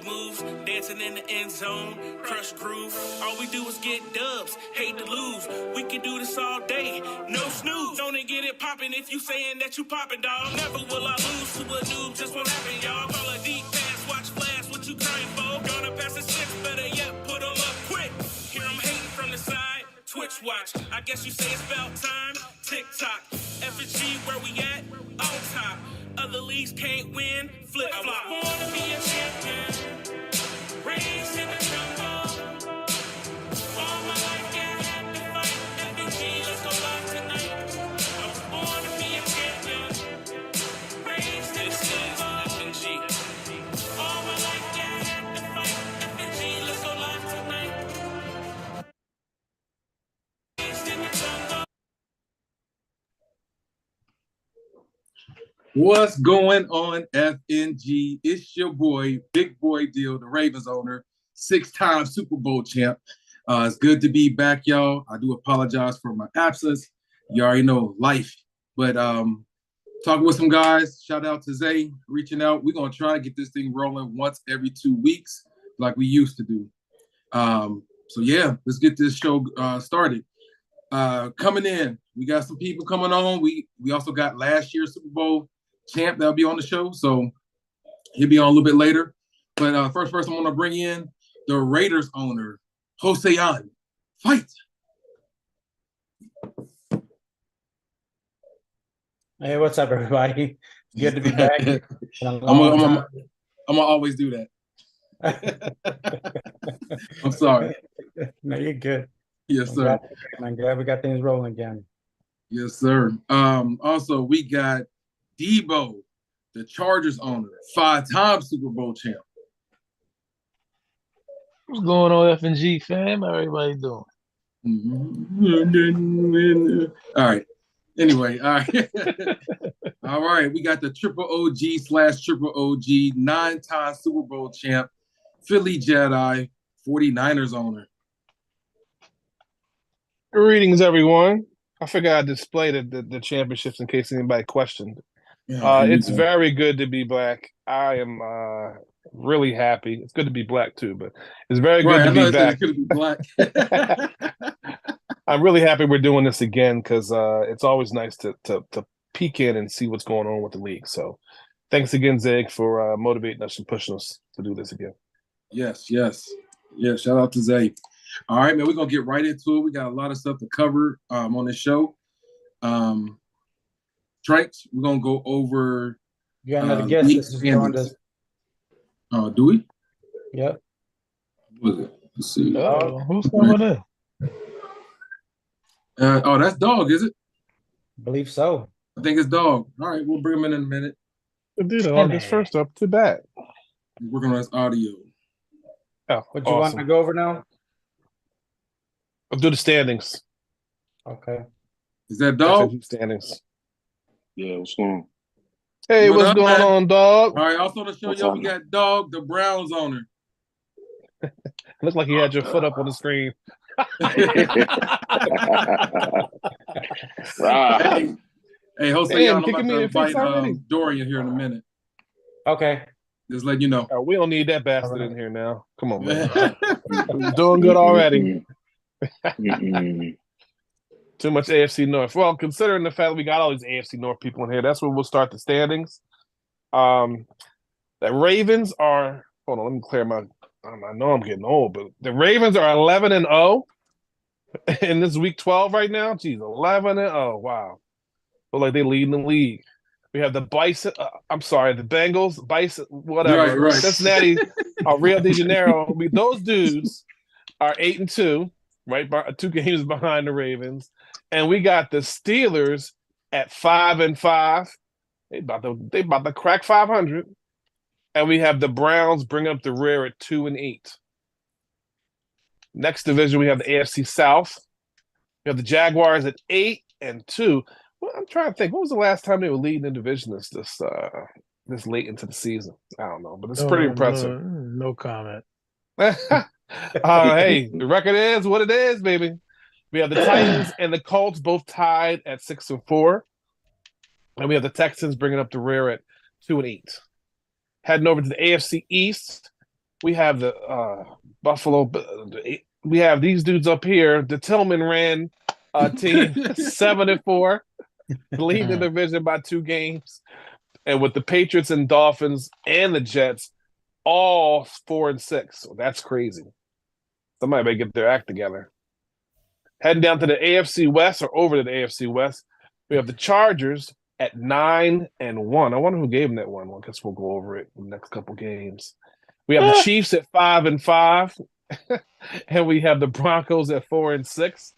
your moves, dancing in the end zone, crush groove. All we do is get dubs, hate to lose. We can do this all day, no snooze. Don't get it poppin' if you saying that you poppin', dog. Never will I lose to a noob, just won't happen, y'all. Call a deep pass, watch flash, what you crying for? Gonna pass the six, better yet, put 'em up quick. Hear 'em hating from the side, Twitch watch. I guess you say it's about time, TikTok. FNG, where we at? On top. Other leagues can't win, flip flop. I was born to be a champion, raised in the jungle. All my life, yeah, I had to fight. FNG, let's go live tonight. I was born to be a champion, raised in the jungle. FNG. All my life, yeah, I had to fight. FNG, let's go live tonight. Raised in the jungle. What's going on, FNG? It's your boy, Big Boy Deal, the Ravens owner, 6-time Super Bowl champ. It's good to be back, y'all. I do apologize for my absence. You already know life. But talking with some guys, shout out to Zay, reaching out. We're going to try to get this thing rolling once every 2 weeks like we used to do. So, yeah, let's get this show started. Coming in, we got some people coming on. We also got last year's Super Bowl champ that'll be on the show, so he'll be on a little bit later. But first person I want to bring in, the Raiders owner, Hosean. Fight. Hey, what's up, everybody? Good to be back. I'm gonna always do that. I'm sorry. No, you're good. Yes, sir. I'm glad we got things rolling again. Yes, sir. Also, we got Debo, the Chargers owner, 5-time Super Bowl champ. What's going on, FNG fam? How everybody doing? All right. Anyway, all right. All right. We got the Triple OG/Triple OG, 9-time Super Bowl champ, Philly Jedi, 49ers owner. Greetings, everyone. I forgot I displayed the championships in case anybody questioned. It's very good to be black. I am really happy. It's good to be black too, but it's very good to be back. It's good to be black. I'm really happy we're doing this again because it's always nice to peek in and see what's going on with the league. So thanks again, Zeg, for motivating us and pushing us to do this again. Yes. Shout out to Zeg. All right, man, we're going to get right into it. We got a lot of stuff to cover on this show. Tranks, we're going to go over... You got another guest that's just joined us. Do we? Yep. What is it? Let's see. Who's coming in? That's Dog, is it? I believe so. I think it's Dog. All right, we'll bring him in a minute. Dude, August first up. Too bad. We're working on his audio. Oh, what you want to go over now? I'll do the standings. Okay. Is that Dog? Standings. Yeah, what's going on? Hey, what's going on, Dog? All right, also to show y'all, we got Dog, the Browns owner. Looks like you had your foot up on the screen. Hey, Jose, I'm about to invite Dorian here in a minute. Okay. Just letting you know. We don't need that bastard in here now. Come on, man. We're doing good already. Too much AFC North. Well, considering the fact that we got all these AFC North people in here, that's where we'll start the standings. The Ravens are. Hold on, let me clear my. I know I'm getting old, but the Ravens are 11-0 in this week 12 right now. Geez, 11-0. Wow, look like they lead in the league. We have the Bison. The Bengals, Bison, whatever. Right. Cincinnati, Rio de Janeiro. Those dudes are 8-2, right? 2 games behind the Ravens. And we got the Steelers at 5-5. They about to crack 500. And we have the Browns bring up the rear at 2-8. Next division, we have the AFC South. We have the Jaguars at 8-2. Well, I'm trying to think. What was the last time they were leading the division this late into the season? I don't know, but it's pretty impressive. No comment. Hey, the record is what it is, baby. We have the Titans and the Colts both tied at 6-4. And we have the Texans bringing up the rear at 2-8. Heading over to the AFC East, We have the Buffalo. We have these dudes up here. The Tillman ran team 7-4, leading the division by 2 games, and with the Patriots and Dolphins and the Jets all 4-6. So that's crazy. Somebody may get their act together. Heading down to the AFC West, or over to the AFC West, we have the Chargers at 9-1. I wonder who gave them that one. Well, I guess we'll go over it in the next couple games. We have the Chiefs at 5-5, and we have the Broncos at 4-6.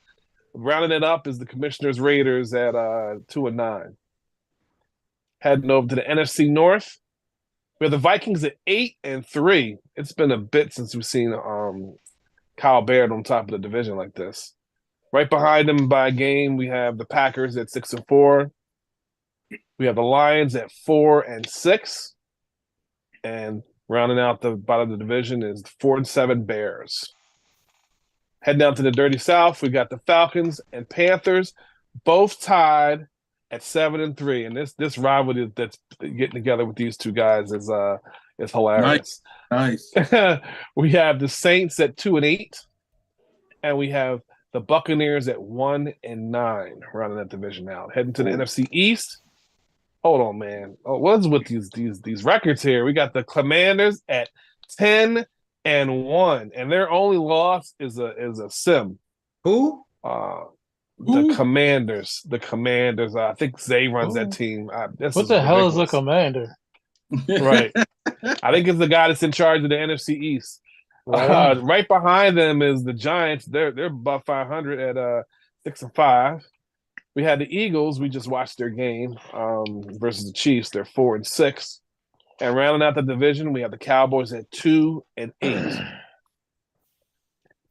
Rounding it up is the Commissioners Raiders at 2-9. Heading over to the NFC North, we have the Vikings at 8-3. It's been a bit since we've seen Kyle Baird on top of the division like this. Right behind them by a game, we have the Packers at 6-4. We have the Lions at 4-6. And rounding out the bottom of the division is the 4-7 Bears. Heading down to the Dirty South, we got the Falcons and Panthers, both tied at 7-3. And this rivalry that's getting together with these two guys is hilarious. Nice. We have the Saints at 2-8, and we have the Buccaneers at 1-9, rounding that division out. Heading to the NFC East. Hold on, man. Oh, what's with these records here? We got the Commanders at 10-1, and their only loss is a sim. Who? The Commanders. The Commanders. I think Zay runs that team. What the hell is a commander? Right. I think it's the guy that's in charge of the NFC East. Right behind them is the Giants. They're above 500 at 6-5. We had the Eagles. We just watched their game versus the Chiefs. They're 4-6. And rounding out the division, we have the Cowboys at 2-8.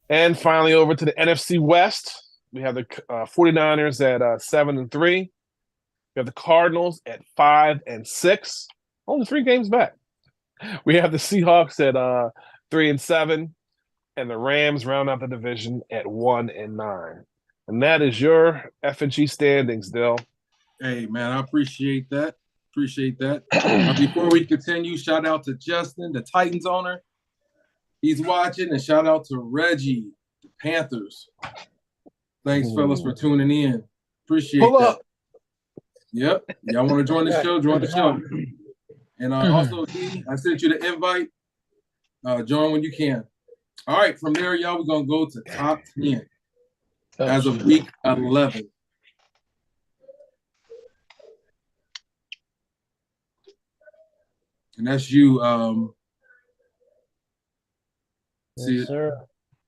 And finally, over to the NFC West, we have the 49ers at 7-3. We have the Cardinals at 5-6. Only 3 games back. We have the Seahawks at 3-7, and the Rams round out the division at 1-9. And that is your FNG standings, Dill. Hey, man, I appreciate that. Before we continue, shout out to Justin, the Titans owner. He's watching, and shout out to Reggie, the Panthers. Thanks, fellas, for tuning in. Appreciate that. Yep. Y'all want to join the show? Join the show. And also, D, I sent you the invite. Join when you can. All right, from there, y'all, we're going to go to top 10 as of week 11. And that's you. See Yes, it? sir.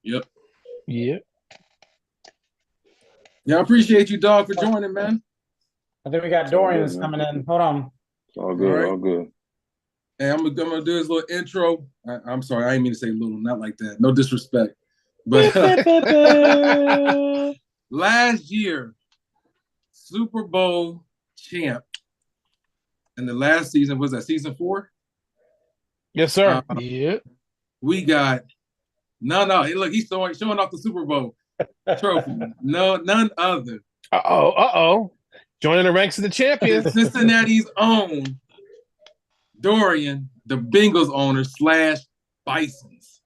Yep. Yeah. Yeah, I appreciate you, dog, for joining, man. I think we got Dorian's coming in. Hold on. It's all good. All right. All good. Hey, I'm gonna do this little intro. I'm sorry, I didn't mean to say little, not like that. No disrespect. But last year, Super Bowl champ, and the last season was that season 4. Yes, sir. Yeah. We got no. Hey, look, he's showing off the Super Bowl trophy. No, none other. Uh-oh. Joining the ranks of the champions. Cincinnati's own Dorian, the Bengals owner / Bisons.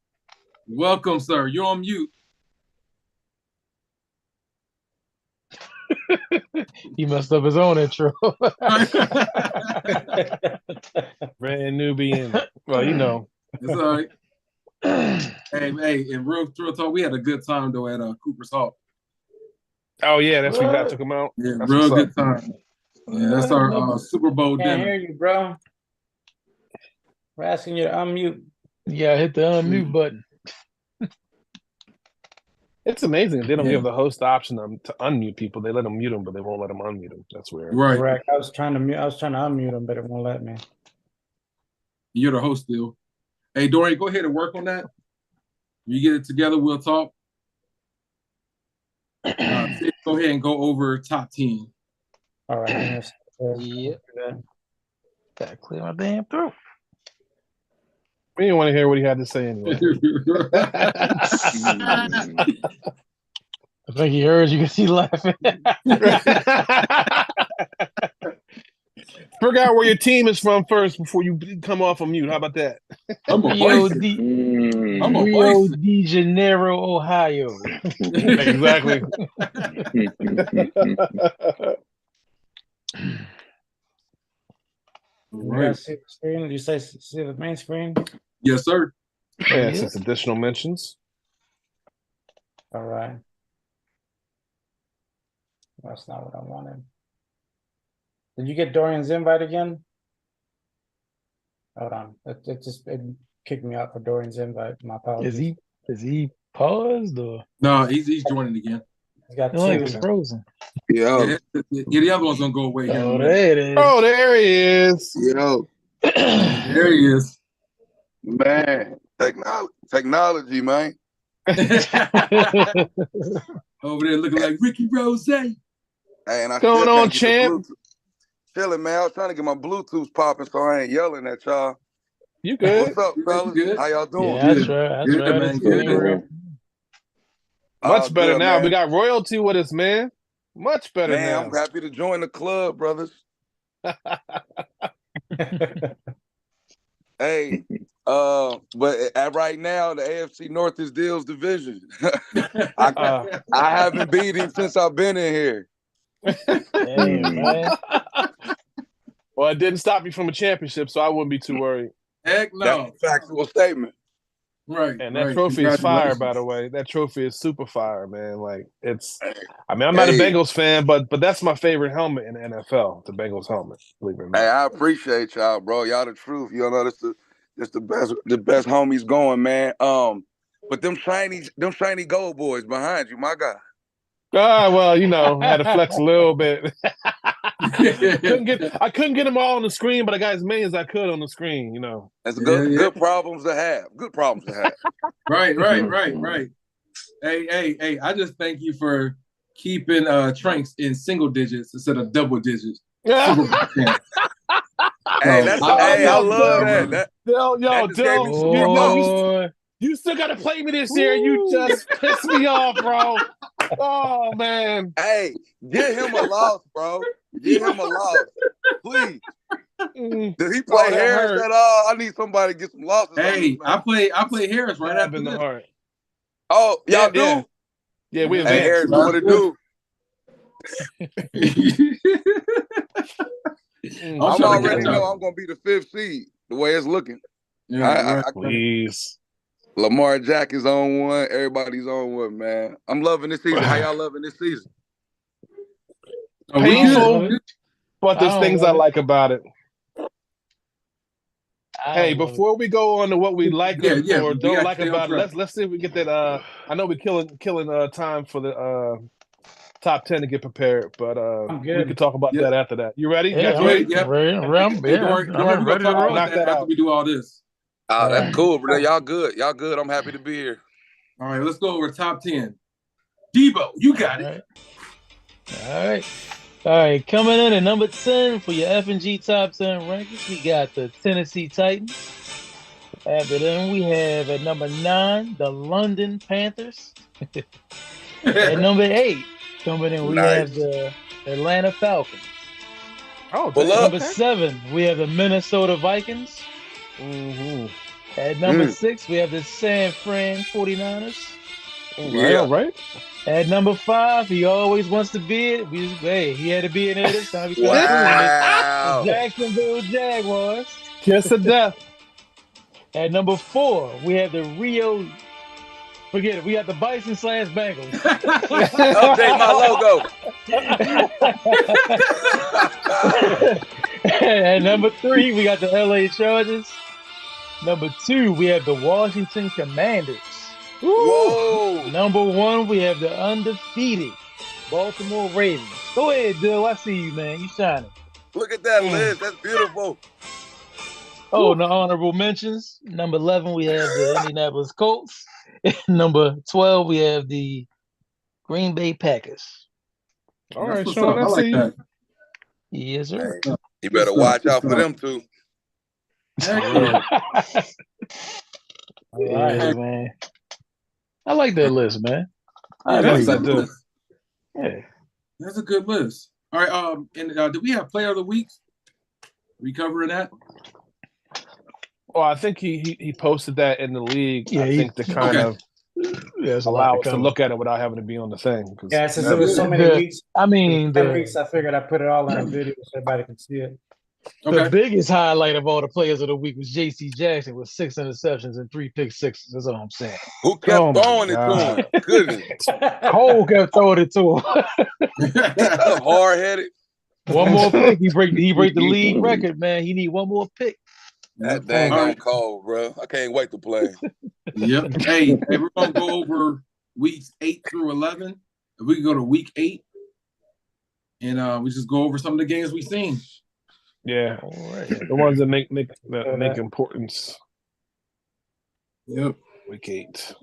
Welcome, sir. You're on mute. He messed up his own intro. Brand new being. Well, you know. It's all right. Hey, in real talk, we had a good time though at Cooper's Hawk. Oh, yeah, that's when God took him out. Yeah, That's real what's good time. Yeah, that's our Super Bowl Can't dinner. hear you, bro. We're asking you to unmute. Yeah, hit the unmute button. It's amazing. They don't give the host the option to unmute people. They let them mute them, but they won't let them unmute them. That's weird. Right. Correct. I was trying to unmute him, but it won't let me. You're the host still. Hey, Dorian, go ahead and work on that. When you get it together, we'll talk. Go ahead and go over top 10. All right. Yeah. Gotta clear my damn throat. We didn't want to hear what he had to say anyway. I think he heard you because he laughing. Figure out where your team is from first before you come off of mute. How about that? I'm a Rio bison. de, I'm a Rio bison. de Janeiro, Ohio. Exactly. All You guys right. see the screen? You say see the main screen? Yes, sir. And 6 additional mentions. All right. That's not what I wanted. Did you get Dorian's invite again? Hold on. It kicked me out for Dorian's invite. My apologies. Is he paused or No, he's joining again. He's got it like two. it's frozen? Yo, Yeah, the other one's gonna go away here in a Oh, minute. there it is. Oh, there he is. yo, There he is. man, technology, man. Over there looking like Ricky Rose. Hey, and I Going still on, can't get the champ? Bluetooth. Chilling, man. I was trying to get my Bluetooth popping so I ain't yelling at y'all. You good? What's up, fellas? Good. How y'all doing? Yeah, that's Good. right. That's Good, right. man. It's Good. being real. Much better Good, now. man. We got royalty with us, man. Much better Man, now. I'm happy to join the club, brothers. Hey, but right now the AFC North is Dill's division. I haven't beat him since I've been in here. Hey, man. Well, it didn't stop you from a championship, so I wouldn't be too worried. Heck That's no. a factual statement. Right. And that right. trophy is fire, Congratulations. by the way. That trophy is super fire, man. Like it's. Hey, I mean, I'm not a Hey. Bengals fan, but that's my favorite helmet in the NFL, the Bengals helmet. Believe it or not. I appreciate y'all, bro. Y'all the truth. You know, this the best homies going, man. But them shiny gold boys behind you, my guy. Well, had to flex a little bit. I couldn't get them all on the screen, but I got as many as I could on the screen. That's Yeah, yeah. good problems to have. Good problems to have. Right. Hey, I just thank you for keeping Tranks in single digits instead of double digits. Super Bowl champ. Hey, So, I love brother. that. Dill, That just gave me some Oh, you still got to play me this year. You just pissed me off, bro. Oh man. Hey, get him a loss, bro. Get him a loss, please. Did he play that Harris hurt. at all? I need somebody to get some losses. Hey, on this, I play Harris right Stab after in the this. heart. Oh, y'all Yeah. do? Yeah, we Hey, Harris, advanced. what it do? I'm I'm trying to already catch know up. I'm gonna be the 5th seed. The way it's looking. Yeah, right. Please. Lamar Jack is on one. Everybody's on one, man. I'm loving this season. How y'all loving this season? Oh, we Painful, good. but there's I don't things I love it. like about it. I Hey, don't love before we go on to what we like Yeah, or we don't gotta like stay on about it, track. let's see if we get that. I know we're killing time for the top 10 to get prepared, but I'm we good. can talk about Yep. that after that. You ready? You Yeah, guys I'm ready? Yep. ready. Don't Yeah, worry, I'm we're ready gonna to talk roll. about Knock that after out. we do all this. Oh, that's Right. cool, bro. Y'all good. Y'all good. I'm happy to be here. All right, let's go over top 10. Debo, you got it. All right. Coming in at number 10 for your FNG top 10 rankings, we got the Tennessee Titans. After them, we have at number 9 the London Panthers. At number 8, coming in, we have Nice. the Atlanta Falcons. Oh, Pull damn, up. Number okay. 7, we have the Minnesota Vikings. Mm-hmm. At number 6, we have the San Fran 49ers. Yeah. All right. At number 5, he always wants to be it. He had to be in there this time. He's trying to prove it. Wow. Jacksonville Jaguars. Kiss of death. At number 4, we have the Forget it. We got the Bison / Bengals. Update my logo. At number 3, we got the LA Chargers. Number 2, we have the Washington Commanders. Whoa. Number 1, we have the undefeated Baltimore Ravens. Go ahead, Dill. I see you, man. You shining. Look at that list. That's beautiful. Oh, and the honorable mentions. Number 11, we have the Indianapolis Colts. Number 12, we have the Green Bay Packers. All That's right, what's Sean, up. I I like see you. that. Yes, sir. You better watch out for them two. Excellent. Yeah, man. I like that list, man. Yeah, I that's Yes, a I good do. list. Yeah. That's a good list. All right. And do we have player of the week? We covering that? Well, I think he posted that in the league. Yeah, I think to kind Okay. of there's a lot allow to us to cover. look at it without having to be on the thing. 'Cause Yeah, since there was so many The- weeks, I mean, 10 weeks, I figured I'd put it all in a video so everybody can see it. the Okay. biggest highlight of all the players of the week was J.C. Jackson with 6 interceptions and 3 pick sixes. That's all I'm saying. Who kept Oh my throwing it to God. him? Goodness. Cole kept throwing it to him. Tough, hard-headed. One more pick, he break the league record, man. He need one more pick. That dang All on right. Cole, bro. I can't wait to play. Yep. Hey, we're gonna go over weeks 8 through 11. We can go to week 8, and we just go over some of the games we've seen. Yeah, All right. the ones that make importance. Yep. Week 8.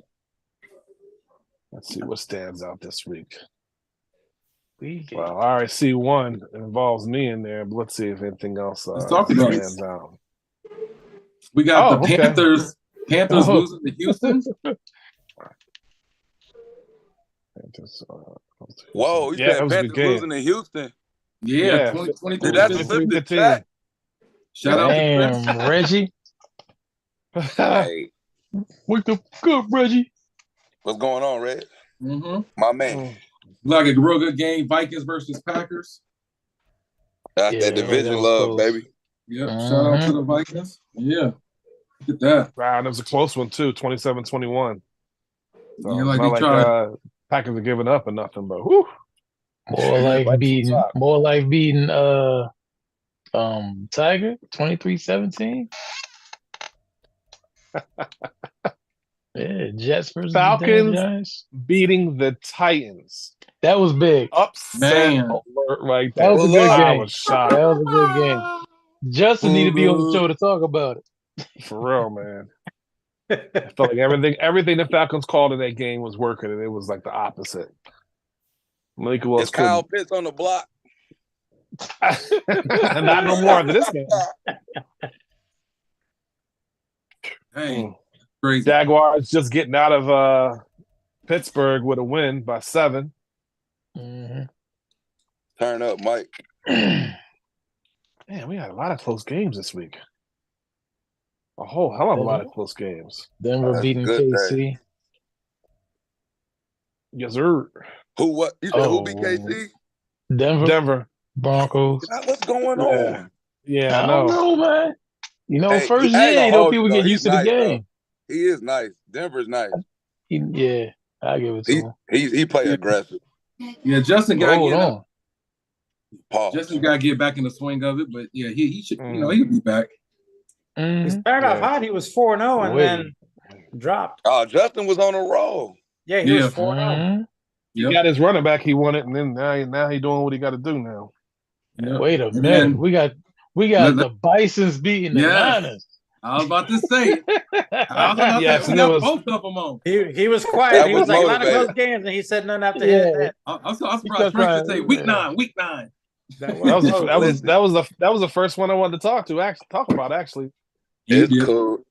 Let's see what stands out this week. Well, I already see one that involves me in there, but let's see if anything else Let's talk about it. stands out. We got Oh, the okay. Panthers. Panthers Oh. losing to Houston. Whoa, you Yeah, that said was a good Panthers game. losing to Houston. Yeah, Yeah, 20 Did that 15. slip the chat? Shout out to Chris. Damn, Reggie. Hey, Wake up good, Reggie. what's going on, Red? Mm-hmm. My man. Like a real good game. Vikings versus Packers. That's Yeah, that that division was love, close. baby. Yep. Shout out to the Vikings. Yeah. Look at that. Wow, that was a close one too, 27-21. So Yeah, it's like not they like tried. Packers are giving up or nothing, but whew. More like Right beating to Tiger 23-17. Yeah, Jets versus the damn Falcons Giants. beating the Titans. That was big. Upset Man. alert right That there. was a Well, good look. I game. was shocked. That was a good game. Justin need to be on the show to talk about it. For real, man. I felt like everything the Falcons called in that game was working, and it was like the opposite. Malik Is Willis Kyle couldn't. Pitts on the block? Not no more after this game. Hey, crazy. Jaguars just getting out of Pittsburgh with a win by 7. Mhm. Turn up, Mike. Man, we had a lot of close games this week. A whole hell of a lot of close games. Denver That's beating good, KC. Yes, sir. Who what? You said who beat Oh. KC? Denver Broncos. What's going Yeah. on? Yeah, I don't know, man. You know, Hey, first I ain't year, gonna you know, hold people you, get though. used He's to the nice, though. game. He is nice. Denver's nice. Yeah, I give it to him. He play aggressive. Yeah, Justin got to Hold get on. Pause. Justin got to get back in the swing of it, but yeah, he should, he'll be back. He Mhm. started off hot. He was 4-0 and Wait. then dropped. Oh, Justin was on a roll. Yeah, he Yeah. was 4-0. Mhm. He Yep. got his running back. He won it, and then now he doing what he got to do now. Yep. Wait a And minute. then- We got the Bisons beating the Yes. Niners. I was about to say. I was about Yes, to and say, it we was- got both of them on. He was quiet. That He was was like a lot of motivated. close games, and he said nothing after Yeah. that. I'm surprised kept Frank trying- to say week yeah. 9. That That was the first one I wanted to talk about. Actually, It's Yeah. cool.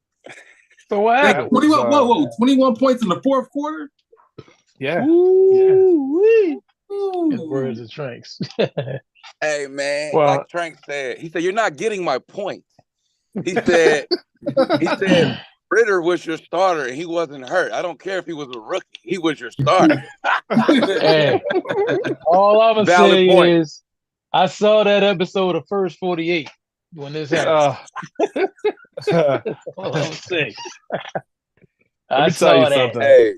So what Hey, happened? 21, whoa, 21 points in the fourth quarter? yeah. Ooh-wee. Ooh. His words of Tranks. Hey, man, Well- like Trank said, he said, you're not getting my point. He said, Ritter was your starter and he wasn't hurt. I don't care if he was a rookie. He was your starter. Hey, all I'm gonna Valid say point. is, I saw that episode of First 48 when this happened. All I'm gonna say. I me tell saw you that. something. Hey,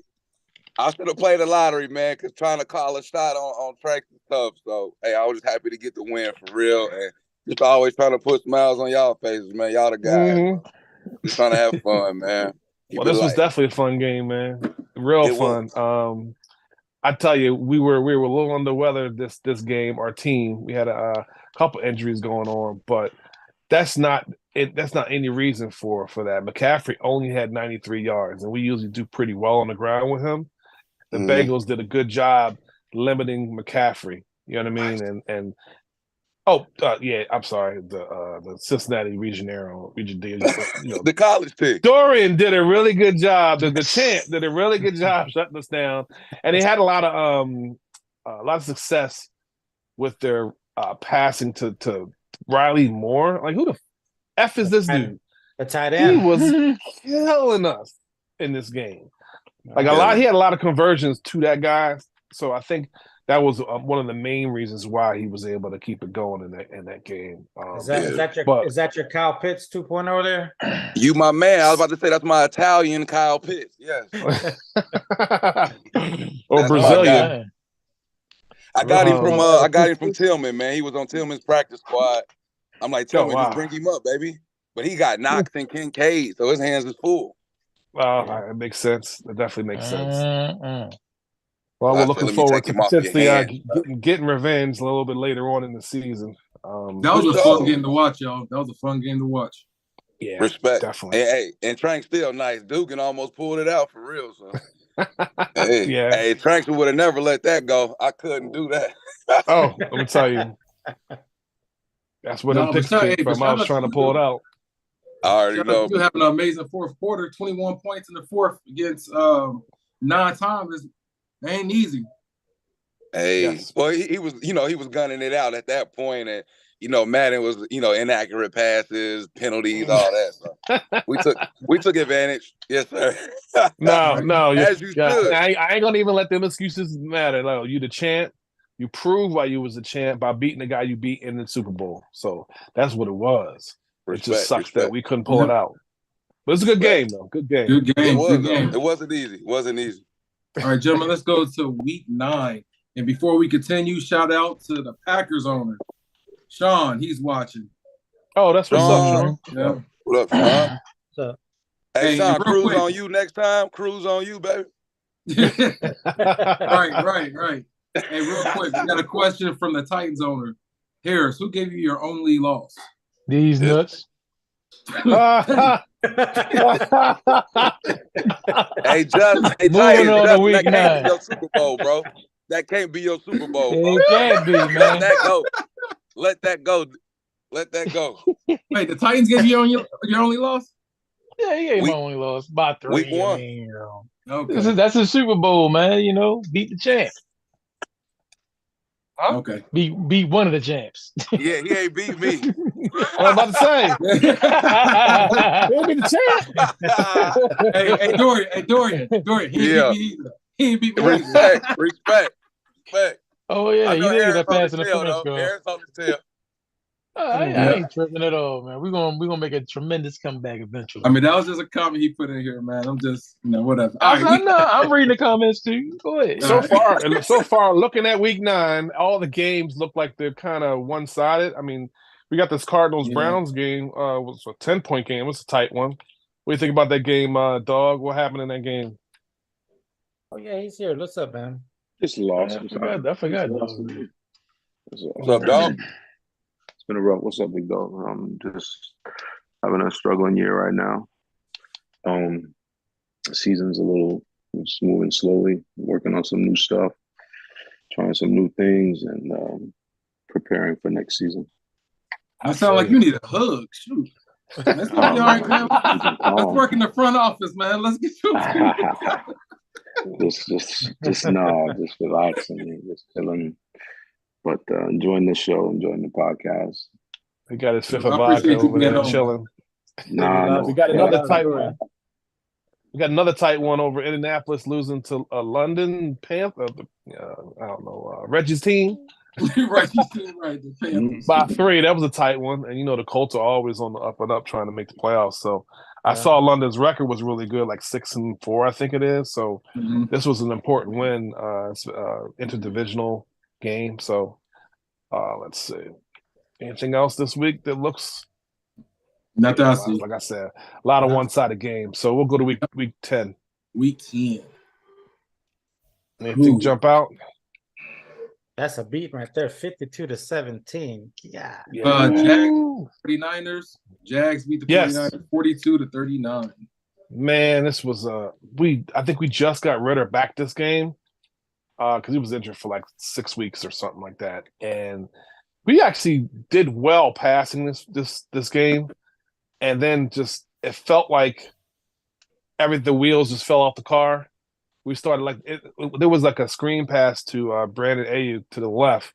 I should have played the lottery, man, because trying to call a shot on Trank is tough. So, hey, I was just happy to get the win for real. And just always trying to put smiles on y'all faces, man. Y'all the guys. Mhm. Just trying to have fun, man. Keep Well, it this was light. definitely a fun game, man. Real It fun. was. I tell you, we were a little under weather this game. Our team, we had a couple injuries going on, but that's not it. That's not any reason for that. McCaffrey only had 93 yards, and we usually do pretty well on the ground with him. The Mhm. Bengals did a good job limiting McCaffrey. You know what I mean? And yeah, I'm sorry, the Cincinnati region D. You know, The college pick. Dorian did a really good job. The champ did a really good job shutting us down, and he had a lot of success with their passing to Riley Moore. Like, who the f is this dude? The tight He end. was killing us in this game. Like Yeah. he had a lot of conversions to that guy. So I think that was one of the main reasons why he was able to keep it going in that game. Is Yeah. that your Kyle Pitts 2.0 there? You my man. I was about to say that's my Italian Kyle Pitts. Yes. Or That's my Brazilian. guy. I got him from Tillman, man. He was on Tillman's practice squad. I'm like, Tillman, just bring him up, baby. But he got Knox and Kincaid, so his hands is full. It makes sense. It definitely makes sense. Well, So we're looking forward to potentially getting revenge a little bit later on in the season. That was a fun game to watch, y'all. That was a fun game to watch. Yeah, respect. Definitely. And Trank's still nice. Dugan almost pulled it out for real. So. Yeah. Hey, Tranks would have never let that go. I couldn't do that. Oh, let me tell you. That's where the picks came from. I was trying to pull it out. I already know. You have an amazing fourth quarter, 21 points in the fourth against 9 times. It ain't easy. Hey, yes. Well, he was, he was gunning it out at that point, and Madden was, inaccurate passes, penalties, all that. So we took advantage. Yes, sir. No, as you should. I ain't gonna even let them excuses matter. Like, you the champ. You proved why you was the champ by beating the guy you beat in the Super Bowl. So that's what it was. It just sucks that we couldn't pull it out. But it's a good game, though. Good game. Good game. It wasn't easy. All right, gentlemen, let's go to week 9. And before we continue, shout out to the Packers owner, Sean. He's watching. Oh, that's what's up, Sean. Yeah. What up, Sean? So, hey, Sean, cruise on you next time. Cruise on you, baby. Right. Hey, real quick, we got a question from the Titans owner. Harris, who gave you your only loss? These nuts. Hey, Moving on to week 9. That can't be your Super Bowl, bro. That can't be your Super Bowl, bro. It can't be, man. Let that go. Wait, the Titans gave you your only loss? Yeah, he ain't my only loss. By 3. Week 1. I mean, Okay. That's a Super Bowl, man. Beat the champ. Huh? Okay. Beat one of the champs. Yeah, he ain't beat me. What I'm about to say. He'll be the champ. Hey, Dorian. He ain't beat me either. Respect. Oh, yeah. You didn't get that pass in the tail, first though. go. Harris on the tail. I ain't tripping at all, man. We're gonna make a tremendous comeback eventually. I mean, that was just a comment he put in here, man. I'm just, whatever. I'm reading the comments too. Go ahead. So far, looking at week 9, all the games look like they're kind of one-sided. I mean, we got this Cardinals-Browns game. Was a 10-point game. It was a tight one. What do you think about that game, Dog? What happened in that game? Oh yeah, he's here. What's up, man? Just lost. I forgot. What's up, dog? It's been a rough. What's up, big dog? Just having a struggling year right now. The season's a little moving slowly, working on some new stuff, trying some new things, and preparing for next season. I sound like you need a hug. Shoot. Let's get all right, man. Let's work in the front office, man. Let's get you. just relaxing, just chilling. But enjoying the show, enjoying the podcast. He got his fifth of vodka over there chilling. No. We got another tight one. We got another tight one over Indianapolis losing to a London Panther. I don't know, Reggie's team. Right, the Panthers. By 3, that was a tight one. And the Colts are always on the up and up trying to make the playoffs. So I saw London's record was really good, like 6-4, I think it is. So this was an important win, interdivisional game. So let's see. Anything else this week that looks? Not that I see. Like I said, a lot of one-sided games. So we'll go to week 10. Week 10. Anything jump out? That's a beat right there, 52-17. Yeah. Jags 49ers. Jags beat the 49ers 42-39. Man, this was I think we just got Ritter back this game because he was injured for like 6 weeks or something like that. And we actually did well passing this game. And then just it felt like the wheels just fell off the car. We started there was like a screen pass to Brandon Ayuk to the left,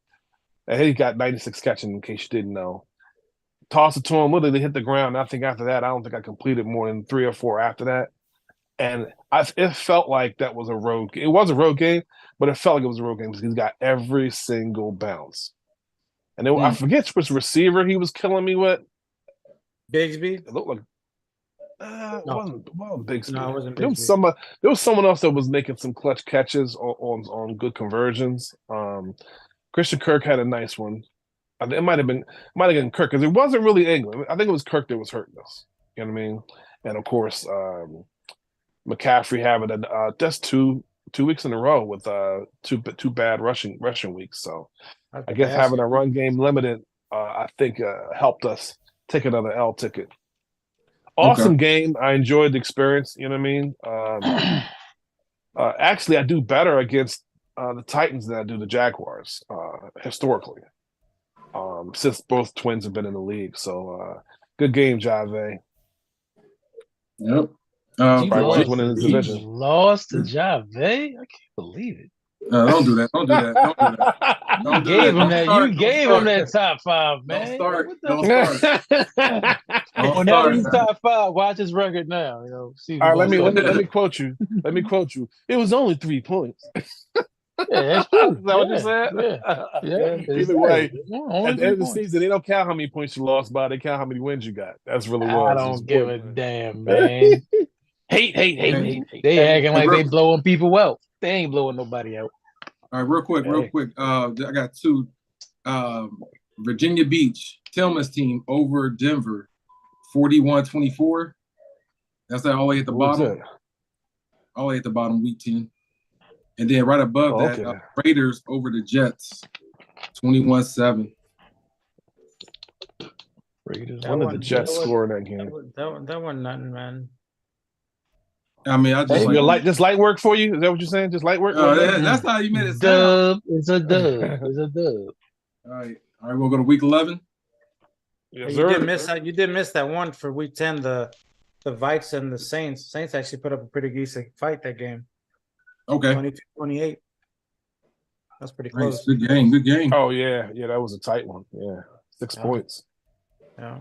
and he got 96 catching. In case you didn't know, tossed it to him. Literally, hit the ground. I think after that, I don't think I completed more than 3 or 4 after that. And it felt like that was a road game. It was a road game, but it felt like it was a road game because he's got every single bounce. And I forget which receiver he was killing me with. Bigsby? It looked like it wasn't Bigsby. No, it wasn't There Bigsby. there was someone else that was making some clutch catches on good conversions. Christian Kirk had a nice one. I think it might have been Kirk because it wasn't really England. I think it was Kirk that was hurting us. You know what I mean? And of course, McCaffrey having just two weeks in a row with two bad rushing weeks. So I guess having a run game limited, I think helped us take another L ticket. Awesome game. I enjoyed the experience. You know what I mean? Actually, I do better against the Titans than I do the Jaguars historically. Since both twins have been in the league. So good game, Jave. Yep. Probably winning his division. Lost to Jave? I can't believe it. Don't do that. Don't do that. Don't do that. You gave him that. You gave him that top 5, man. Don't start. Well, now he's top 5. Watch his record now. You know. See all right, let me quote you. Let me quote you. It was only 3 points. Yeah, that's true. Is that what you said? Yeah. Either way, at the end of the season, they don't count how many points you lost by. They count how many wins you got. That's really what I don't give a damn, man. Hate. They acting like they blowing people out. They ain't blowing nobody out. All right, real quick. I got 2. Virginia Beach, Tillman's team over Denver, 41-24. That's that all the way at the bottom. All the way at the bottom, week 10. And then right above that, Raiders over the Jets, 21-7. Raiders. When did the Jets score in that game? That one nothing, man. I mean, I just just light work for you. Is that what you're saying? Just light work. That's how you made it sound. It's a dub. All right, we'll go to week 11. Yes, you did miss that one for week 10. The Vikes and the Saints. Saints actually put up a pretty decent fight that game. Okay. 22-28. That's pretty close. Nice. Good game. Oh yeah, that was a tight one. Yeah, 6 points. Yeah.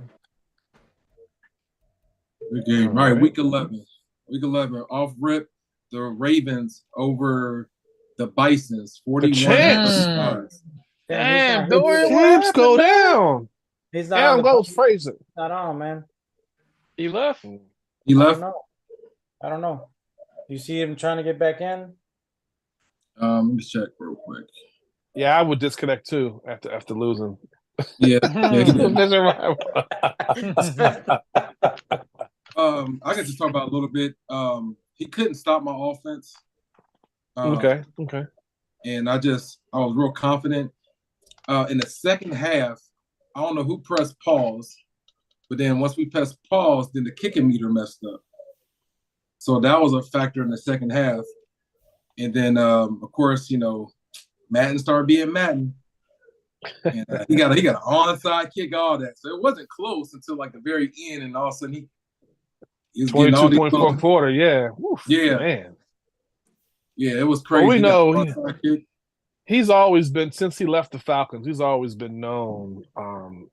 Good game. All right, week 11. Week 11, off rip, the Ravens over the Bisons, 41. Damn, Dorian, champs go down. He's not down goes Fraser. Not on, man. He left? He left? I don't know. You see him trying to get back in? Let me check real quick. Yeah, I would disconnect too after losing. Yeah. I get to talk about a little bit. He couldn't stop my offense. Okay. And I was real confident. In the second half, I don't know who pressed pause, but then once we pressed pause, then the kicking meter messed up. So that was a factor in the second half. And then, of course, Madden started being Madden. And he got an onside kick, all that. So it wasn't close until like the very end, and all of a sudden he was 22.4 quarter, yeah. Oof, yeah. Man. Yeah, it was crazy. Well, we know he's always been, since he left the Falcons, he's always been known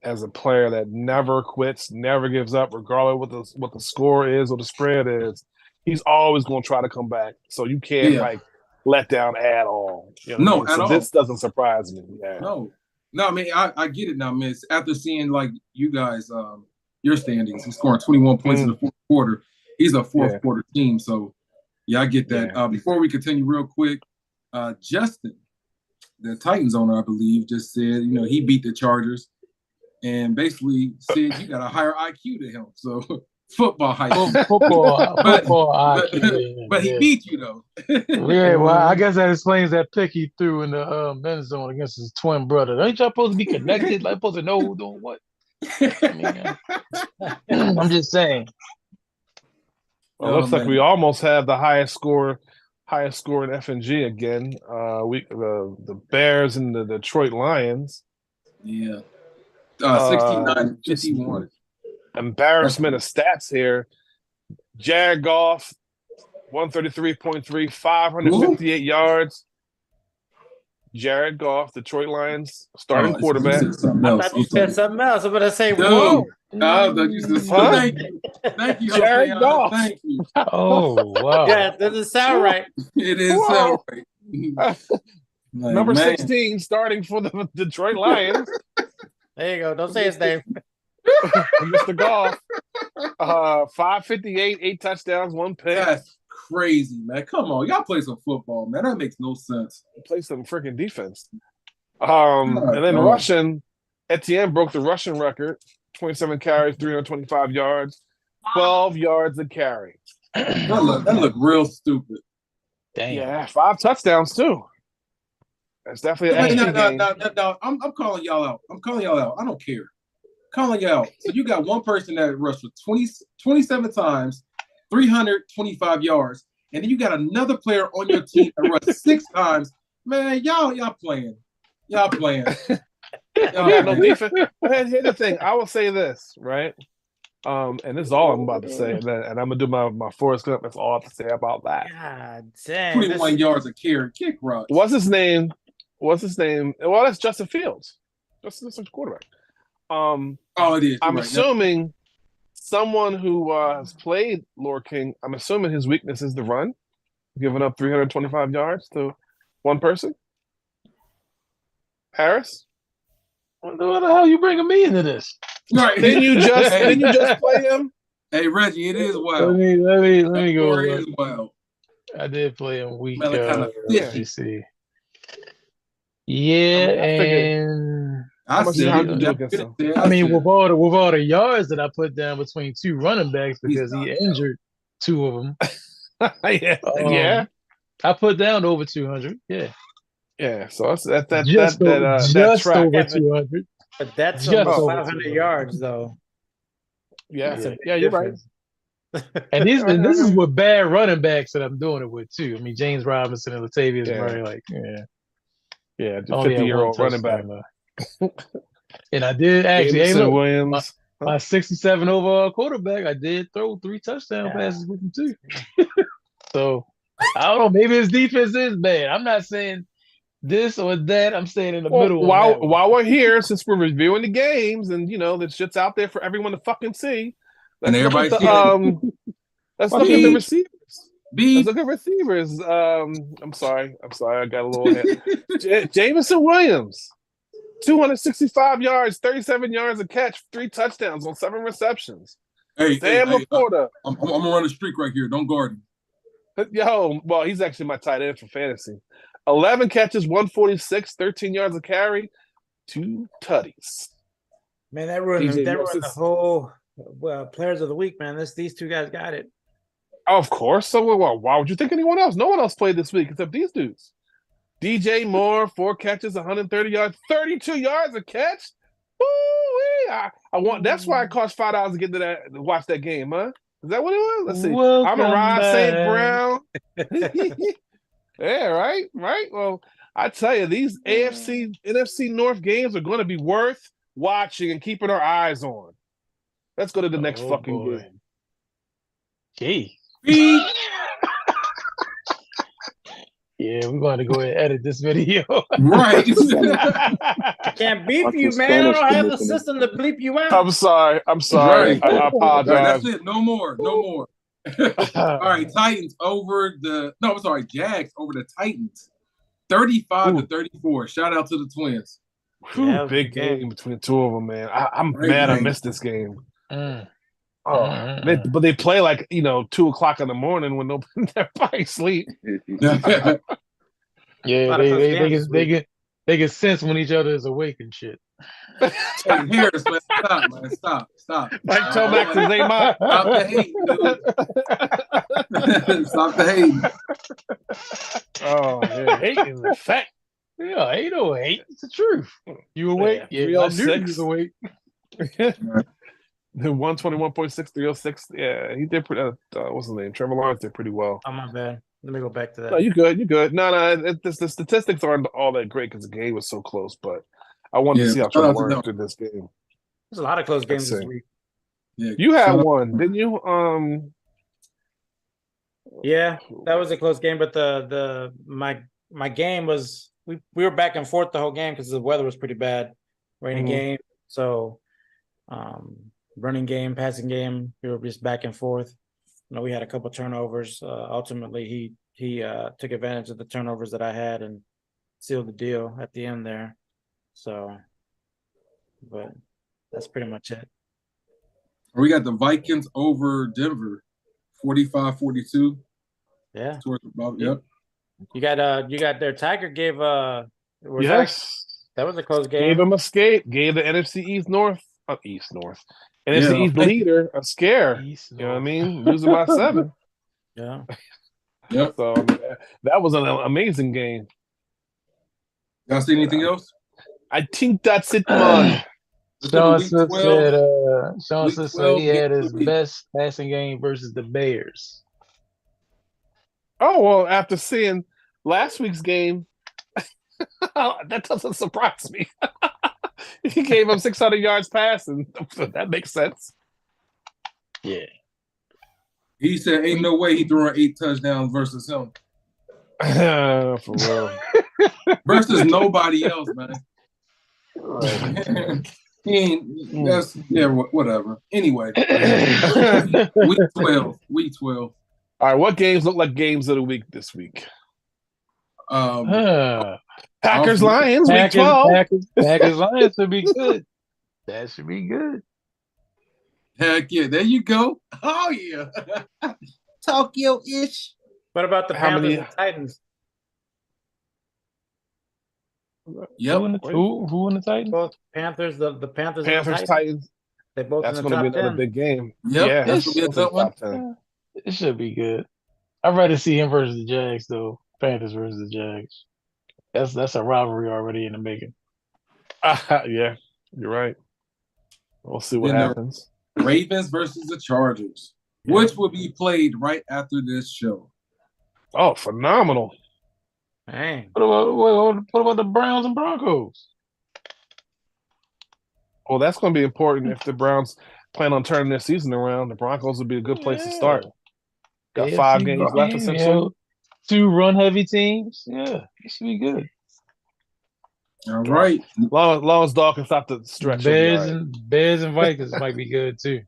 as a player that never quits, never gives up, regardless what the score is or the spread is. He's always going to try to come back. So you can't let down at all. You know at all. This doesn't surprise me. Yeah. No, I mean, I get it now, man. After seeing like you guys, your standings, he's scoring 21 points in the fourth quarter. He's a fourth quarter team, so yeah, I get that. Yeah. Before we continue, real quick, Justin, the Titans owner, I believe, just said he beat the Chargers, and basically said you got a higher IQ to him. So football IQ, football IQ, but he beat you though. Yeah, well, I guess that explains that pick he threw in the men's zone against his twin brother. Ain't y'all supposed to be connected? Like supposed to know who's doing what? I'm just saying. Well, looks like we almost have the highest score in FNG again. The Bears and the Detroit Lions. Yeah. 69-51. Embarrassment of stats here. Jared Goff, 133.3, 558 yards. Jared Goff, Detroit Lions starting Oh, quarterback. you said something I else. thought you said something else. I'm gonna say, Dude, whoa. I thought you said Huh? thank you. Thank you, Jared Jose. Goff. Thank you. Oh wow. Yeah, it doesn't sound right. It is Whoa. so right. Like, Number man. 16 starting for the Detroit Lions. There you go. Don't say his name. Mr. Goff. 558, 8 touchdowns, 1 pick. That's crazy, man. Come on. Y'all play some football, man. That makes no sense. Play some freaking defense. And then rushing, Etienne broke the rushing record. 27 carries, 325 yards, 12 yards a carry. That look real stupid. Damn. Yeah, 5 touchdowns too. That's definitely an XP game. No. I'm calling y'all out. I don't care. Calling y'all out. So you got one person that rushed for 27 times, 325 yards, and then you got another player on your team that rushed 6 times. Man, y'all playing. Y'all playing. Yeah, no defense. Here's the thing. I will say this, right? And this is all I'm about to say, and I'm gonna do my Forrest Gump. That's all I have to say about that. God damn. 21 yards a carry, kick rush. What's his name? Well, that's Justin Fields. Justin's the quarterback. It is. I'm assuming someone who has played Lord King. I'm assuming his weakness is the run, giving up 325 yards to one person. Harris. What the hell you bringing me into this? Right. Didn't you just play him? Hey Reggie, it is wild. Let me go. It is wild. I did play him week. Kinda Let me see. Yeah, with all the yards that I put down between 2 running backs because he injured 2 of them. Yeah. I put down over 200. Yeah. Yeah, so that's Just track. over 200. But that's Just almost over 500 yards, though. Yeah, you're right. And this is with bad running backs that I'm doing it with too. I mean, James Robinson and Latavius Murray, just 50-year-old running back. And I did actually. Hey, look, Williams, my 67 overall quarterback. I did throw 3 touchdown passes with him too. So I don't know. Maybe his defense is bad. I'm not saying this or that. I'm saying in the middle. While we're here, since we're reviewing the games, and the shit's out there for everyone to fucking see. And everybody let's look at the receivers. Let's look at receivers. I'm sorry. I got a little hit. Jamison Williams, 265 yards, 37 yards a catch, 3 touchdowns on 7 receptions. Sam Laporta. I'm gonna run a streak right here. Don't guard him. Well, he's actually my tight end for fantasy. 11 catches, 146, 13 yards a carry, 2 tutties. Man, that ruined the whole players of the week, man. These 2 guys got it. Of course. So why would you think anyone else? No one else played this week except these dudes. DJ Moore, 4 catches, 130 yards, 32 yards a catch. I want. That's why it cost $5 to get to watch that game, huh? Is that what it was? Let's see. Amon-Ra St. Brown. Yeah, right. Well, I tell you, these AFC, NFC North games are going to be worth watching and keeping our eyes on. Let's go to the next game. Gee. Yeah, we're going to go ahead and edit this video. Right. I can't beep you, man. I don't have the system to bleep you out. I'm sorry. Right. I apologize. Right, that's it. No more. All right, Jags over the Titans. 35-34. Shout out to the Twins. Big game between the 2 of them, man. I'm mad I missed this game. But they play like 2:00 in the morning when everybody sleep. Yeah, they can sense when each other is awake and shit. Hey, Harris, man, stop. Like Tomac to Zaymont. Stop the hate, dude. Stop the hate. Oh, man. Hate is a fact. Yeah, ain't no hate. It's the truth. You awake? Yeah, 306. Awake. 121.6, 306. Yeah, he did pretty. What's his name? Trevor Lawrence did pretty well. Oh, my bad. Let me go back to that. No, you good. No, the statistics aren't all that great because the game was so close. But I wanted to see how Trevor Lawrence did this game. There's a lot of close games this week. Yeah, you had one, didn't you? Yeah, that was a close game. But my game was we were back and forth the whole game because the weather was pretty bad, rainy Mhm. game. So, running game, passing game, we were just back and forth. We had a couple turnovers. Ultimately, he took advantage of the turnovers that I had and sealed the deal at the end there. So, but that's pretty much it. We got the Vikings over Denver, 45-42. Yeah. Yep. You got their Tiger gave Yes. that was a close game. Gave him a skate. Gave the NFC East North. NFC Yeah. East leader a scare. East, You know what I North. mean? Losing by 7. Yeah. Yep. So I mean, that was an amazing game. Y'all see anything else? I think that's it, man. Let's go to Sean week Smith 12. Sean Smith said he had his best passing game versus the Bears. Oh well, after seeing last week's game, that doesn't surprise me. He gave him 600 yards passing. That makes sense. Yeah. He said, "Ain't no way he throwing 8 touchdowns versus him." For real. Versus nobody else, man. Right. He ain't. That's whatever. Anyway, week 12. Week 12. All right, what games look like games of the week this week? Packers Lions week 12. Packers Lions should be good. That should be good. Heck yeah, there you go. Oh yeah, Tokyo-ish. What about the Panthers and Titans? Yep. Who in the Titans? Both Panthers, the Panthers and the Titans. They both That's in the going to top be another 10. big game. Yep, Yeah, that's gonna be a good one. Top 10. It should be good. I'd rather see him versus the Jags though. Panthers versus the Jags. That's a rivalry already in the making. Yeah, you're right. We'll see what happens. Ravens versus the Chargers, which will be played right after this show. Oh, phenomenal. Dang. What about the Browns and Broncos? Well, that's going to be important if the Browns plan on turning their season around. The Broncos would be a good place to start. Got 5 games left, essentially. 2 run-heavy teams. Yeah, it should be good. All right. Long as Dog can stop the stretch. Bears and Vikings might be good too.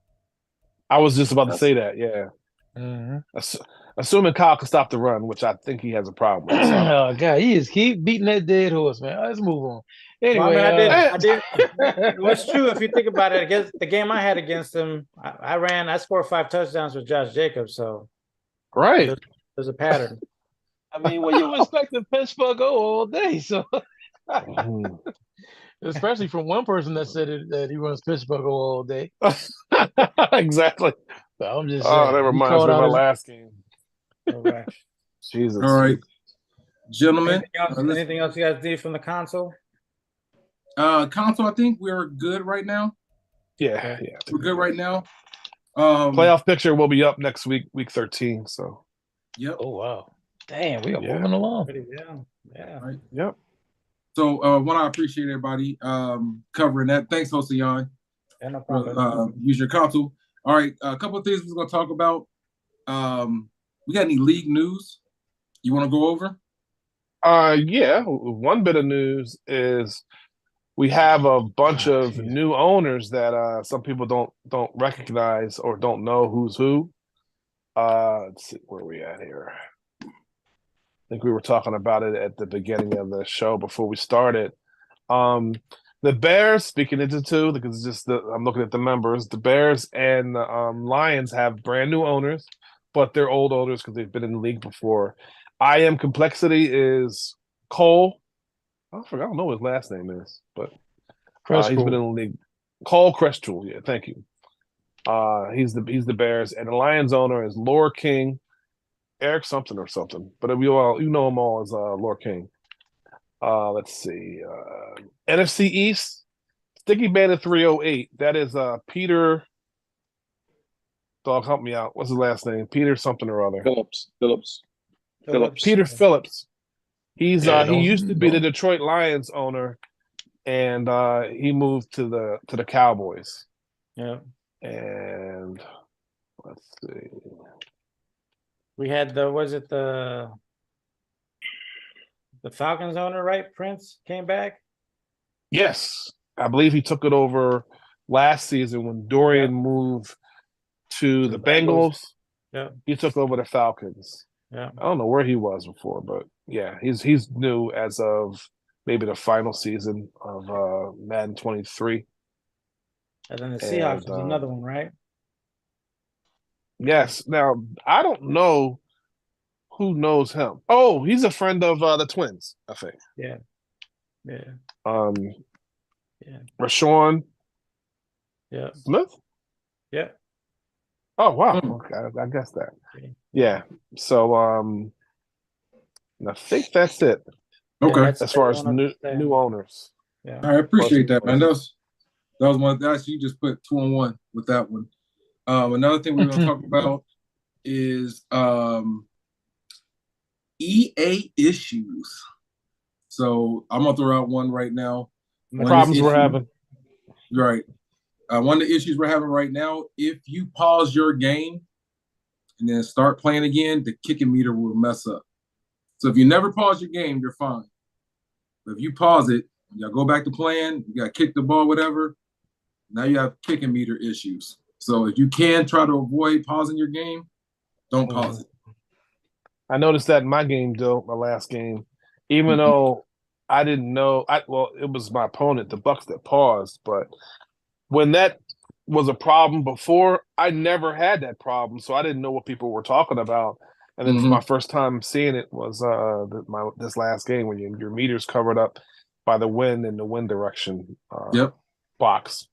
I was just about to say that. Yeah. Mm-hmm. Assuming Kyle can stop the run, which I think he has a problem with. So. Oh God, he just keep beating that dead horse, man. Let's move on. Anyway, I did. What's true if you think about it? Against the game I had against him, I scored 5 touchdowns with Josh Jacobs. So, right, there's a pattern. I mean, what you expect to Pittsburgh go all day? So, especially from one person that said that he runs Pittsburgh all day. Exactly. So I'm just saying. That reminds me of my last game. All right. Jesus. All right, gentlemen. Anything else you guys need from the console? Console, I think we're good right now. Yeah. We're good right now. Playoff picture will be up next week, week 13. So. Yep. Oh wow. Damn, we are moving along. Yeah. Right. Yep. So, I appreciate everybody covering that. Thanks, Hosian. Yeah, no problem. Use your console. All right, a couple of things we're going to talk about. We got any league news you want to go over? Yeah. One bit of news is we have a bunch of new owners that some people don't recognize or don't know who's who. Let's see where we at here. I think we were talking about it at the beginning of the show before we started. The Bears, speaking into 2, because it's just I'm looking at the members. The Bears and the Lions have brand new owners, but they're old owners because they've been in the league before. I Am Complexity is Cole. I don't know what his last name is, but he's been in the league. Cole Crestral, yeah, thank you. He's the Bears, and the Lions owner is Laura King, Eric something or something, but you know them all as Laura King. Let's see. NFC East, Sticky Bandit 308. That is Peter. Dog, help me out. What's his last name? Peter something or other. Phillips. Peter Phillips. He used to be the Detroit Lions owner, and he moved to the Cowboys. Yeah. And let's see. We had the the Falcons owner, right? Prince came back. Yes, I believe he took it over last season when Dorian moved to the Bengals. Yeah, He took over the Falcons. yeah. I don't know where he was before, but yeah, he's new as of maybe the final season of Madden 23. And then the Seahawks And, was another one, right? Yes. Now I don't know who knows him. Oh, he's a friend of the Twins, I think. Yeah, yeah, Um, yeah, Rashawn yeah, Smith. yeah. Oh wow. Hmm. Okay, I guess that. Okay. Yeah. So I think that's it Yeah, Okay. that's as far as everyone new understand. owners. Yeah. I appreciate Plus that, man. That was one. That's you just put 2-on-1 with that one. Another thing we're going to talk about is EA issues. So I'm gonna throw out one right now. The problems we're having. Right. One of the issues we're having right now, if you pause your game and then start playing again, the kicking meter will mess up. So if you never pause your game, you're fine. But if you pause it, you gotta go back to playing, you gotta kick the ball, whatever. Now you have kicking meter issues. So if you can try to avoid pausing your game, don't pause it. I noticed that in my game, though, my last game, even though I didn't know, it was my opponent, the Bucks, that paused. But when that was a problem before, I never had that problem, so I didn't know what people were talking about. And then my first time seeing it was this last game when your meter's covered up by the wind and the wind direction box.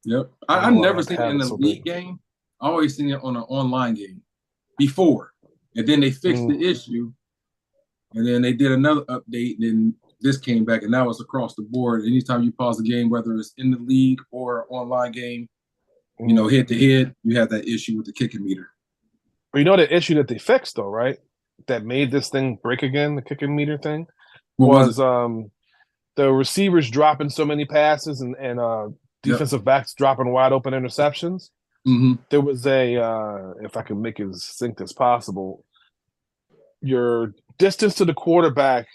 Yep. I've never seen it in a league game. I always seen it on an online game before. And then they fixed the issue. And then they did another update. And then this came back. And now it's across the board. Anytime you pause a game, whether it's in the league or online game, you know, head to head, you have that issue with the kicking meter. But you know the issue that they fixed, though, right? That made this thing break again, the kicking meter thing? Was the receivers dropping so many passes and defensive backs dropping wide open interceptions. There was if I can make it as succinct as possible, your distance to the quarterback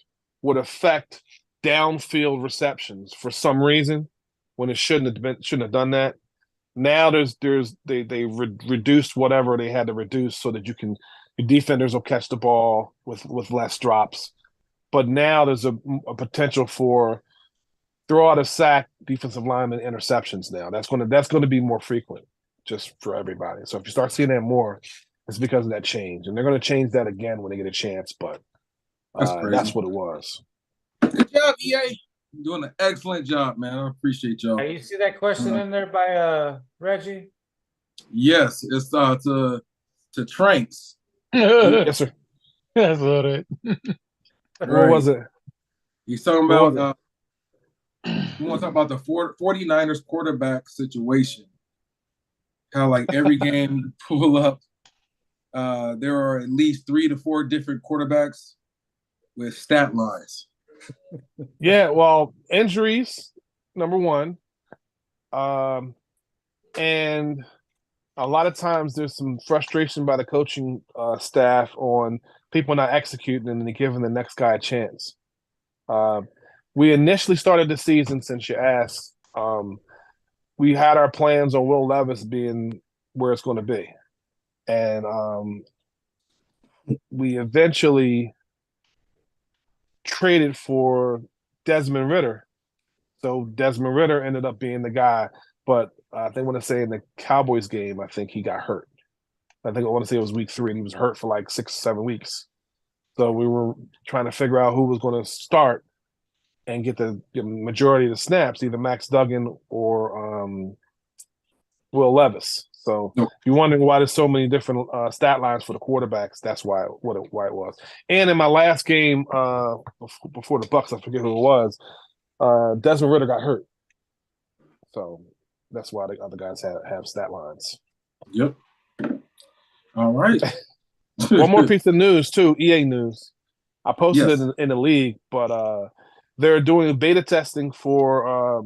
would affect downfield receptions for some reason when it shouldn't have done that. Now they reduced whatever they had to reduce so that your defenders will catch the ball with less drops. But now there's a potential for throw out a sack, defensive lineman interceptions. Now that's going to be more frequent, just for everybody. So if you start seeing that more, it's because of that change, and they're going to change that again when they get a chance. But that's what it was. Good job, EA. You're doing an excellent job, man. I appreciate y'all. Hey, you see that question in there by Reggie? Yes, it's to Tranks. Yes, sir. That's what it. What was it? He's talking about we want to talk about the 49ers quarterback situation. How like every game you pull up, there are at least 3 to 4 different quarterbacks with stat lines. Yeah, well, injuries, number one. And a lot of times there's some frustration by the coaching staff on people not executing and then giving the next guy a chance. We initially started the season, since you asked, we had our plans on Will Levis being where it's going to be. And we eventually traded for Desmond Ridder. So Desmond Ridder ended up being the guy. But I think I want to say in the Cowboys game, I think he got hurt. I want to say it was week 3, and he was hurt for like 6 or 7 weeks. So we were trying to figure out who was going to start and get the majority of the snaps, either Max Duggan or Will Levis. So if you're wondering why there's so many different stat lines for the quarterbacks, that's why it was. And in my last game before the Bucks, I forget who it was, Desmond Ridder got hurt. So that's why the other guys have stat lines. Yep. All right. One more piece of news, too, EA news. I posted it in the league, but they're doing beta testing for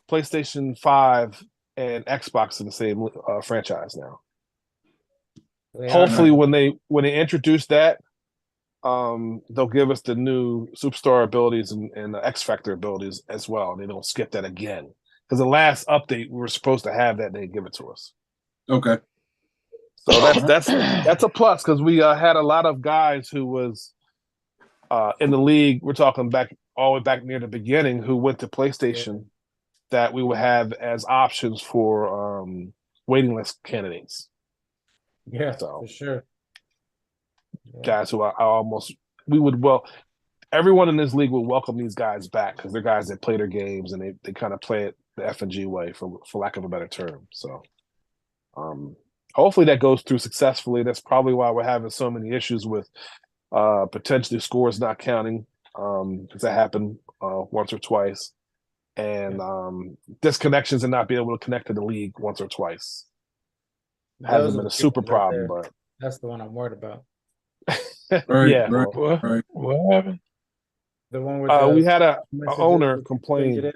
PlayStation 5 and Xbox in the same franchise now. Hopefully, when they introduce that, they'll give us the new superstar abilities and the X Factor abilities as well. They don't skip that again. Because the last update, we were supposed to have that, they give it to us. Okay. So that's a plus because we had a lot of guys who was in the league. We're talking back all the way back near the beginning who went to PlayStation that we would have as options for waiting list candidates. Yeah, So, for sure. guys who everyone in this league would welcome these guys back because they're guys that play their games and they kind of play it the FNG way, for lack of a better term. So hopefully that goes through successfully. That's probably why we're having so many issues with potentially scores not counting, because that happened once or twice, and disconnections and not being able to connect to the league once or twice. It hasn't been a super problem, but that's the one I'm worried about. Yeah. What happened? The one with we had a owner complain.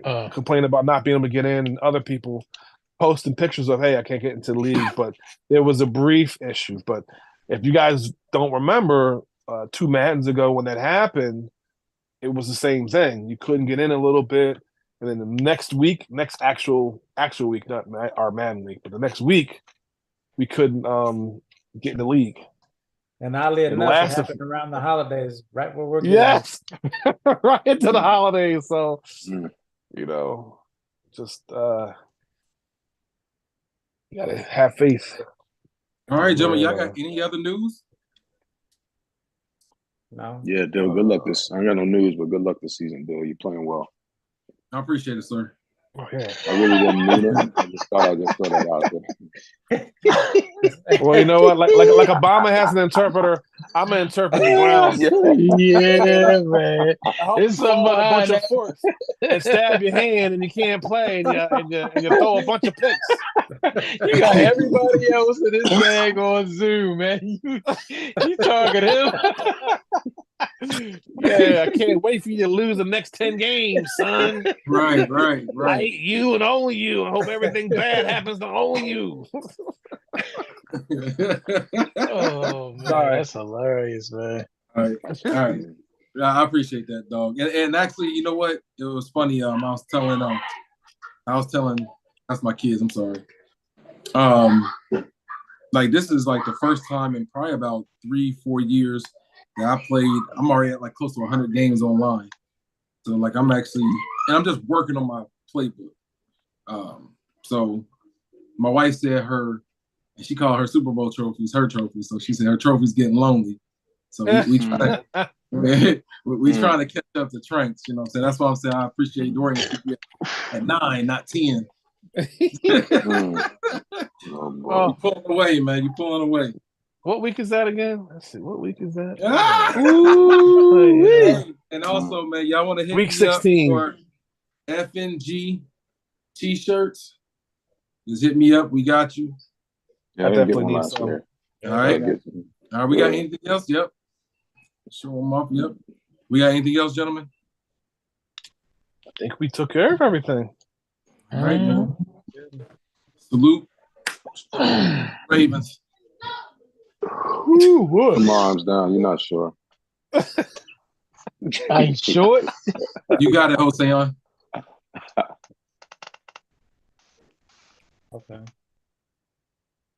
Oh. Complain about not being able to get in, and other people posting pictures of, hey, I can't get into the league. But there was a brief issue. But if you guys don't remember, 2 Maddens ago when that happened, it was the same thing. You couldn't get in a little bit, and then the next actual week, not our Madden League, but the next week, we couldn't get in the league. And oddly enough, it happened around the holidays, right where we're getting. Yes, right into the holidays. So, just you gotta have faith. All right, gentlemen, y'all got any other news? No. Yeah, Dill, good luck this. I ain't got no news, but good luck this season, Dill. You're playing well. I appreciate it, sir. Okay. I really didn't mean it. I just thought I'd just throw that out there. Well, you know what? Like Obama has an interpreter, I'm gonna interpret the Browns. Yeah, man. It's a bunch of forks and stab your hand, and you can't play, and you throw a bunch of picks. You got everybody else in this bag on Zoom, man. You talking to him? Yeah, I can't wait for you to lose the next 10 games, son. Right. I hate you and only you. I hope everything bad happens to only you. Oh man, that's hilarious, man. All right. I appreciate that, dog. And actually, you know what? It was funny. I was telling that's my kids. I'm sorry. Like this is like the first time in probably about 3-4 years that I played. I'm already at like close to 100 games online. So like I'm just working on my playbook. So my wife said she called her Super Bowl trophies her trophies. So she said her trophy's getting lonely. So we try we trying to catch up to Tranks, you know what I'm saying? That's why I'm saying I appreciate Dorian at 9, not 10. You're pulling away, man. You're pulling away. What week is that again? Let's see. What week is that? And also, man, y'all want to hit week me 16 up for FNG t-shirts? Just hit me up. We got you. Yeah, I definitely need some. All right. All right. We got anything else? Yep. Show them off. Yep. We got anything else, gentlemen? I think we took care of everything. All right, man. Salute. Ravens. Some arms down. You're not sure. I ain't short. You got it, Jose. Okay.